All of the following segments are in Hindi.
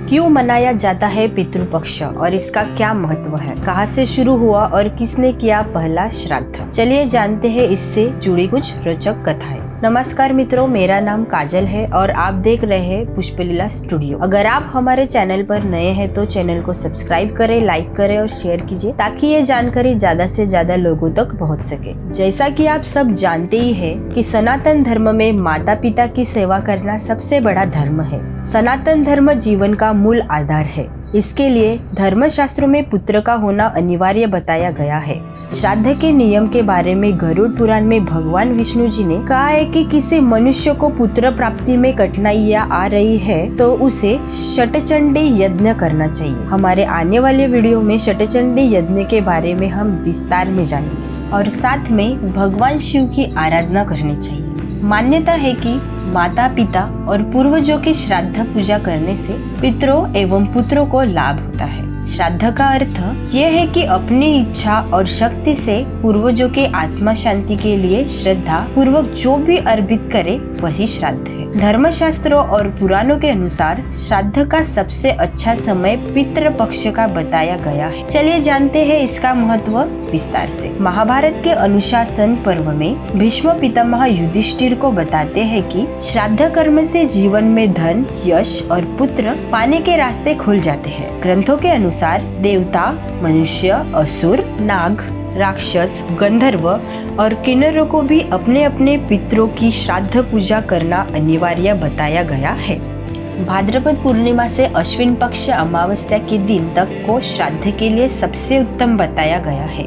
क्यों मनाया जाता है पितृपक्ष और इसका क्या महत्व है, कहाँ से शुरू हुआ और किसने किया पहला श्राद्ध। चलिए जानते हैं इससे जुड़ी कुछ रोचक कथाएं। नमस्कार मित्रों, मेरा नाम काजल है और आप देख रहे हैं पुष्पलीला स्टूडियो। अगर आप हमारे चैनल पर नए हैं तो चैनल को सब्सक्राइब करें, लाइक करें और शेयर कीजिए ताकि ये जानकारी ज्यादा से ज्यादा लोगों तक पहुंच सके। जैसा कि आप सब जानते ही हैं कि सनातन धर्म में माता पिता की सेवा करना सबसे बड़ा धर्म है। सनातन धर्म जीवन का मूल आधार है। इसके लिए धर्मशास्त्रों में पुत्र का होना अनिवार्य बताया गया है। श्राद्ध के नियम के बारे में गरुड़ पुराण में भगवान विष्णु जी ने कहा है कि किसी मनुष्य को पुत्र प्राप्ति में कठिनाइयां आ रही है तो उसे शतचंडी यज्ञ करना चाहिए। हमारे आने वाले वीडियो में शतचंडी यज्ञ के बारे में हम विस्तार में जानेंगे और साथ में भगवान शिव की आराधना करनी चाहिए। मान्यता है कि माता पिता और पूर्वजों की श्राद्ध पूजा करने से पितरों एवं पुत्रों को लाभ होता है। श्राद्ध का अर्थ यह है कि अपनी इच्छा और शक्ति से पूर्वजों के आत्मा शांति के लिए श्रद्धा पूर्वक जो भी अर्पित करे वही श्राद्ध है। धर्मशास्त्रों और पुराणों के अनुसार श्राद्ध का सबसे अच्छा समय पितृ पक्ष का बताया गया है। चलिए जानते हैं इसका महत्व विस्तार से। महाभारत के अनुशासन पर्व में भीष्म पितामह युधिष्ठिर को बताते हैं कि श्राद्ध कर्म से जीवन में धन, यश और पुत्र पाने के रास्ते खुल जाते हैं। ग्रंथों के अनुसार देवता, मनुष्य, असुर, नाग, राक्षस, गंधर्व और किन्नरों को भी अपने अपने पितरों की श्राद्ध पूजा करना अनिवार्य बताया गया है। भाद्रपद पूर्णिमा से अश्विन पक्ष अमावस्या के दिन तक को श्राद्ध के लिए सबसे उत्तम बताया गया है,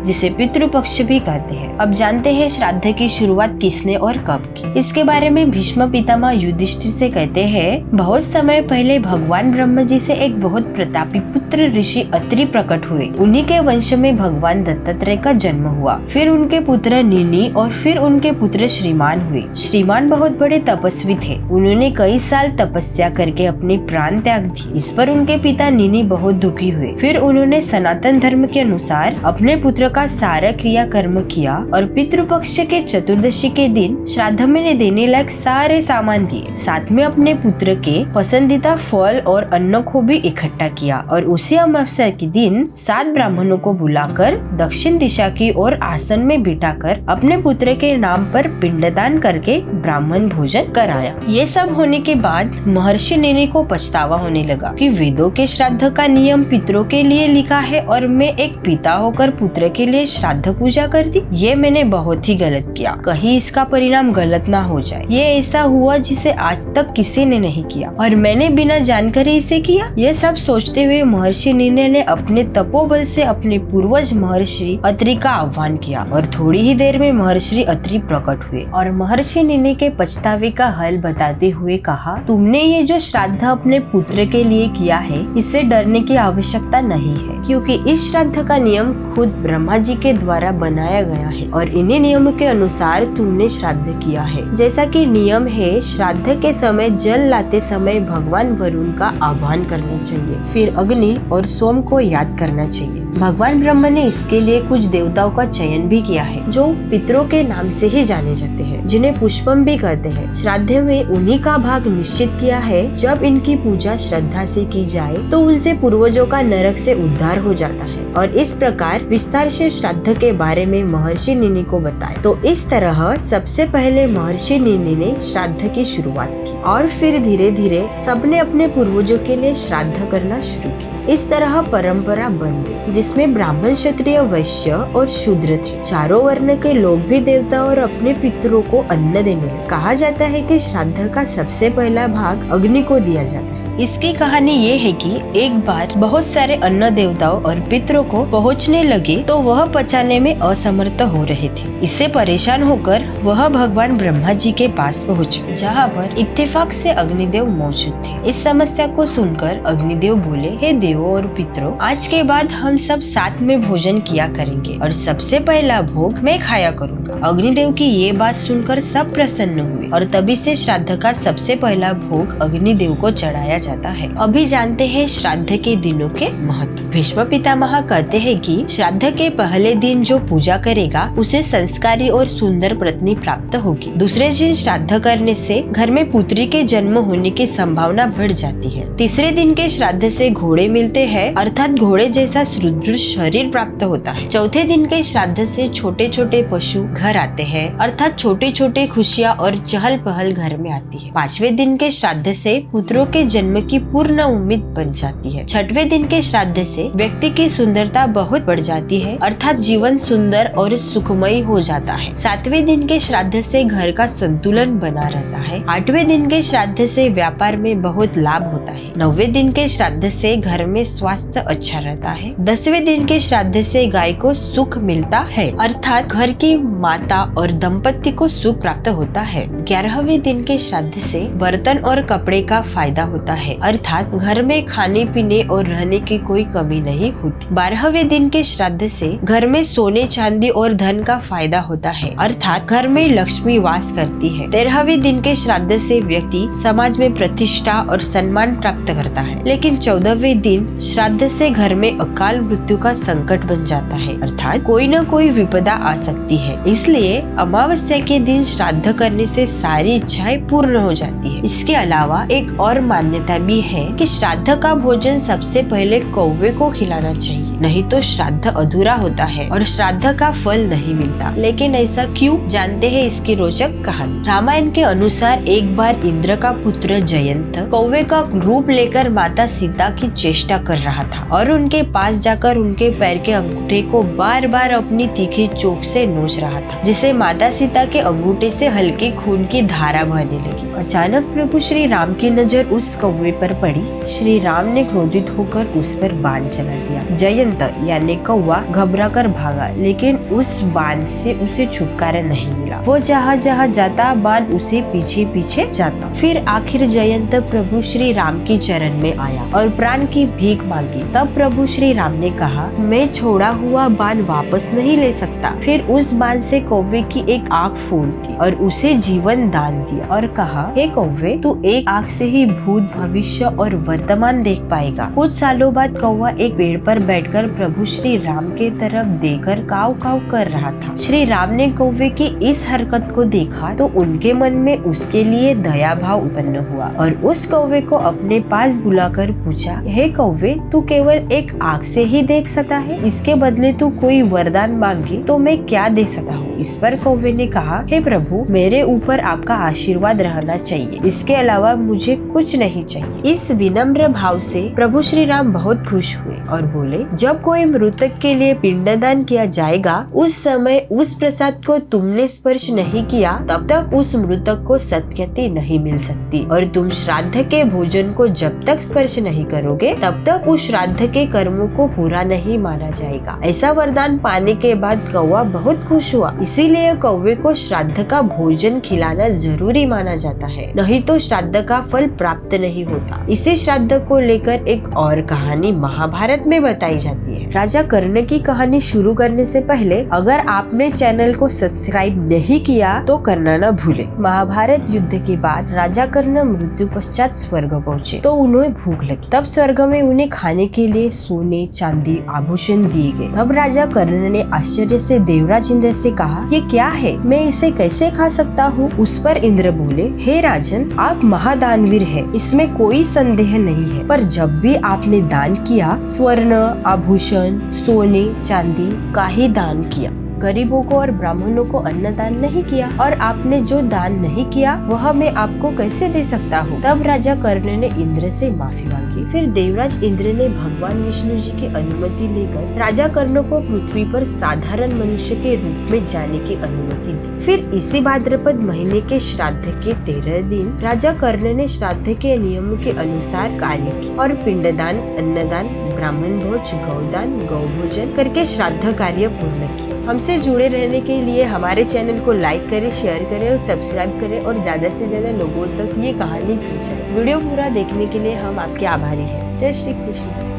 जिसे पितृपक्ष भी कहते हैं। अब जानते हैं श्राद्ध की शुरुआत किसने और कब की। इसके बारे में भीष्म पितामह युधिष्ठिर से कहते हैं, बहुत समय पहले भगवान ब्रह्मा जी से एक बहुत प्रतापी पुत्र ऋषि अत्रि प्रकट हुए। उन्हीं के वंश में भगवान दत्तात्रेय का जन्म हुआ। फिर उनके पुत्र निनि और फिर उनके पुत्र श्रीमान हुए। श्रीमान बहुत बड़े तपस्वी थे। उन्होंने कई साल तपस्या करके अपने प्राण त्याग दिए। इस पर उनके पिता निनि बहुत दुखी हुए। फिर उन्होंने सनातन धर्म के अनुसार अपने पुत्र का सारा क्रिया कर्म किया और पितृपक्ष के चतुर्दशी के दिन श्राद्ध में देने लायक सारे सामान दिए। साथ में अपने पुत्र के पसंदीदा फल और अन्न को भी इकट्ठा किया और उसी अमावस्या के दिन 7 ब्राह्मणों को बुलाकर दक्षिण दिशा की ओर आसन में बिठाकर अपने पुत्र के नाम पर पिंडदान करके ब्राह्मण भोजन कराया। ये सब होने के बाद महर्षि निनि को पछतावा होने लगा कि वेदों के श्राद्ध का नियम पितरों के लिए लिखा है और मैं एक पिता होकर पुत्र के लिए श्राद्ध पूजा कर दी। ये मैंने बहुत ही गलत किया, कहीं इसका परिणाम गलत ना हो जाए। ये ऐसा हुआ जिसे आज तक किसी ने नहीं किया और मैंने बिना जानकारी इसे किया। ये सब सोचते हुए महर्षि निनि ने अपने तपोबल से अपने पूर्वज महर्षि अत्रि का आह्वान किया और थोड़ी ही देर में महर्षि अत्रि प्रकट हुए और महर्षि निनि के पछतावे का हल बताते हुए कहा, तुमने ये जो श्राद्ध अपने पुत्र के लिए किया है इससे डरने की आवश्यकता नहीं है, क्योंकि इस श्राद्ध का नियम खुद ब्रह्मा जी के द्वारा बनाया गया है और इन्हीं नियमों के अनुसार तुमने श्राद्ध किया है। जैसा कि नियम है, श्राद्ध के समय जल लाते समय भगवान वरुण का आह्वान करना चाहिए, फिर अग्नि और सोम को याद करना चाहिए। भगवान ब्रह्मा ने इसके लिए कुछ देवताओं का चयन भी किया है जो पितरों के नाम से ही जाने जाते हैं, जिन्हें पुष्पम भी कहते हैं। श्राद्ध में उन्हीं का भाग निश्चित किया है। जब इनकी पूजा श्रद्धा से की जाए तो उनसे पूर्वजों का नरक से उद्धार हो जाता है और इस प्रकार विस्तार से श्राद्ध के बारे में महर्षि निनि को बताया। तो इस तरह सबसे पहले महर्षि निनि ने श्राद्ध की शुरुआत की और फिर धीरे धीरे सबने अपने पूर्वजों के लिए श्राद्ध करना शुरू किया। इस तरह परंपरा बन गई जिसमें ब्राह्मण, क्षत्रिय, वैश्य और शूद्र थे। चारों वर्ण के लोग भी देवता और अपने पितरों को अन्न देने लगे। कहा जाता है कि श्राद्ध का सबसे पहला भाग अग्नि को दिया जाता है। इसकी कहानी ये है कि एक बार बहुत सारे अन्न देवताओं और पितरों को पहुंचने लगे तो वह पचाने में असमर्थ हो रहे थे। इससे परेशान होकर वह भगवान ब्रह्मा जी के पास पहुंचे, जहां पर इत्तेफाक से अग्निदेव मौजूद थे। इस समस्या को सुनकर अग्निदेव बोले, हे देवों और पितरों, आज के बाद हम सब साथ में भोजन किया करेंगे और सबसे पहला भोग मैं खाया करूंगा। अग्निदेव की ये बात सुनकर सब प्रसन्न हुए और तभी से श्राद्ध का सबसे पहला भोग अग्निदेव को चढ़ाया जाता है। अभी जानते हैं श्राद्ध के दिनों के महत्व। भीष्म पितामह कहते हैं कि श्राद्ध के पहले दिन जो पूजा करेगा उसे संस्कारी और सुंदर पत्नी प्राप्त होगी। दूसरे दिन श्राद्ध करने से घर में पुत्री के जन्म होने की संभावना बढ़ जाती है। तीसरे दिन के श्राद्ध से घोड़े मिलते हैं, अर्थात घोड़े जैसा सुदृढ़ शरीर प्राप्त होता है। चौथे दिन के श्राद्ध से छोटे छोटे पशु घर आते हैं, अर्थात छोटे छोटे खुशियाँ और चहल पहल घर में आती है। पांचवे दिन के श्राद्ध से पुत्रों के जन्म की पूर्ण उम्मीद बन जाती है। छठवें दिन के श्राद्ध से व्यक्ति की सुंदरता बहुत बढ़ जाती है, अर्थात जीवन सुंदर और सुखमय हो जाता है। सातवें दिन के श्राद्ध से घर का संतुलन बना रहता है। आठवें दिन के श्राद्ध से व्यापार में बहुत लाभ होता है। नौवें दिन के श्राद्ध से घर में स्वास्थ्य अच्छा रहता है। 10वें दिन के श्राद्ध से गाय को सुख मिलता है, अर्थात घर की माता और दंपति को सुख प्राप्त होता है। 11वें दिन के श्राद्ध से बर्तन और कपड़े का फायदा होता है, अर्थात घर में खाने पीने और रहने की कोई कमी नहीं होती। 12वें दिन के श्राद्ध से घर में सोने चांदी और धन का फायदा होता है, अर्थात घर में लक्ष्मी वास करती है। 13वें दिन के श्राद्ध से व्यक्ति समाज में प्रतिष्ठा और सम्मान प्राप्त करता है। लेकिन 14वें दिन श्राद्ध से घर में अकाल मृत्यु का संकट बन जाता है, अर्थात कोई न कोई विपदा आ सकती है। इसलिए अमावस्या के दिन श्राद्ध करने से सारी इच्छाएं पूर्ण हो जाती है। इसके अलावा एक और मान्यता भी है कि श्राद्ध का भोजन सबसे पहले कौवे को खिलाना चाहिए, नहीं तो श्राद्ध अधूरा होता है और श्राद्ध का फल नहीं मिलता। लेकिन ऐसा क्यों, जानते हैं इसकी रोचक कहानी। रामायण के अनुसार एक बार इंद्र का पुत्र जयंत कौवे का रूप लेकर माता सीता की चेष्टा कर रहा था और उनके पास जाकर उनके पैर के अंगूठे को बार बार अपनी तीखी चोट से नोच रहा था, जिससे माता सीता के अंगूठे से हल्की खून की धारा बहने लगी। अचानक प्रभु श्री राम की नजर उस कौवे पर पड़ी। श्री राम ने क्रोधित होकर उस पर बाण चला दिया। जयंत यानी कौवा घबरा कर भागा, लेकिन उस बाण से उसे छुटकारा नहीं मिला। वो जहाँ जहाँ जाता बाण उसे पीछे पीछे जाता। फिर आखिर जयंत प्रभु श्री राम की चरण में आया और प्राण की भीख मांगी। तब प्रभु श्री राम ने कहा, मैं छोड़ा हुआ बाण वापस नहीं ले सकता। फिर उस बाण से कौवे की एक आँख फोड़ दी और उसे जीवन दान दिया और कहा, हे कौवे, तू एक आँख से ही भूत भविष्य और वर्तमान देख पाएगा। कुछ सालों बाद कौवा एक पेड़ पर बैठकर प्रभु श्री राम के तरफ देखकर काव काव कर रहा था। श्री राम ने कौवे की इस हरकत को देखा तो उनके मन में उसके लिए दया भाव उत्पन्न हुआ और उस कौवे को अपने पास बुलाकर पूछा, हे कौवे, तू केवल एक आँख से ही देख सकता है, इसके बदले तू कोई वरदान मांगे तो मैं क्या दे सकता हूँ। इस पर कौवे ने कहा, हे प्रभु, मेरे ऊपर आपका आशीर्वाद रहना चाहिए, इसके अलावा मुझे कुछ नहीं चाहिए। इस विनम्र भाव से प्रभु श्री राम बहुत खुश हुए और बोले, जब कोई मृतक के लिए पिंडदान किया जाएगा, उस समय उस प्रसाद को तुमने स्पर्श नहीं किया, तब तक उस मृतक को सद्गति नहीं मिल सकती और तुम श्राद्ध के भोजन को जब तक स्पर्श नहीं करोगे तब तक उस श्राद्ध के कर्मों को पूरा नहीं माना जाएगा। ऐसा वरदान पाने के बाद कौवा बहुत खुश हुआ। इसीलिए कौवे को श्राद्ध का भोजन खिलाना जरूरी माना जाता है, नहीं तो श्राद्ध का फल प्राप्त नहीं होता। इसी श्राद्ध को लेकर एक और कहानी महाभारत में बताई जाती है। राजा कर्ण की कहानी शुरू करने से पहले अगर आपने चैनल को सब्सक्राइब नहीं किया तो करना न भूले। महाभारत युद्ध के बाद राजा कर्ण मृत्यु पश्चात स्वर्ग पहुँचे तो उन्हें भूख लगी। तब स्वर्ग में उन्हें खाने के लिए सोने चांदी आभूषण दिए गए। तब राजा कर्ण ने आश्चर्य से देवराज इंद्र से कहा, ये क्या है, मैं इसे कैसे खा सकता हूँ। उस पर इंद्र बोले, हे राजन, आप महादानवीर हैं, इसमें कोई संदेह नहीं है, पर जब भी आपने दान किया स्वर्ण आभूषण सोने चांदी का ही दान किया, गरीबों को और ब्राह्मणों को अन्नदान नहीं किया, और आपने जो दान नहीं किया वह मैं आपको कैसे दे सकता हूँ। तब राजा कर्ण ने इंद्र से माफी मांगी। फिर देवराज इंद्र ने भगवान विष्णु जी की अनुमति लेकर राजा कर्ण को पृथ्वी पर साधारण मनुष्य के रूप में जाने की अनुमति दी। फिर इसी भाद्रपद महीने के श्राद्ध के 13 दिन राजा कर्ण ने श्राद्ध के नियमों के अनुसार कार्य किया और पिंडदान अन्नदान ब्राह्मण भोज गौदान गौभोजन करके श्राद्ध कार्य पूर्ण किया। हमसे जुड़े रहने के लिए हमारे चैनल को लाइक करें, शेयर करें और सब्सक्राइब करें और ज्यादा से ज्यादा लोगों तक ये कहानी पहुंचाएं। वीडियो पूरा देखने के लिए हम आपके आभारी हैं। जय श्री कृष्ण।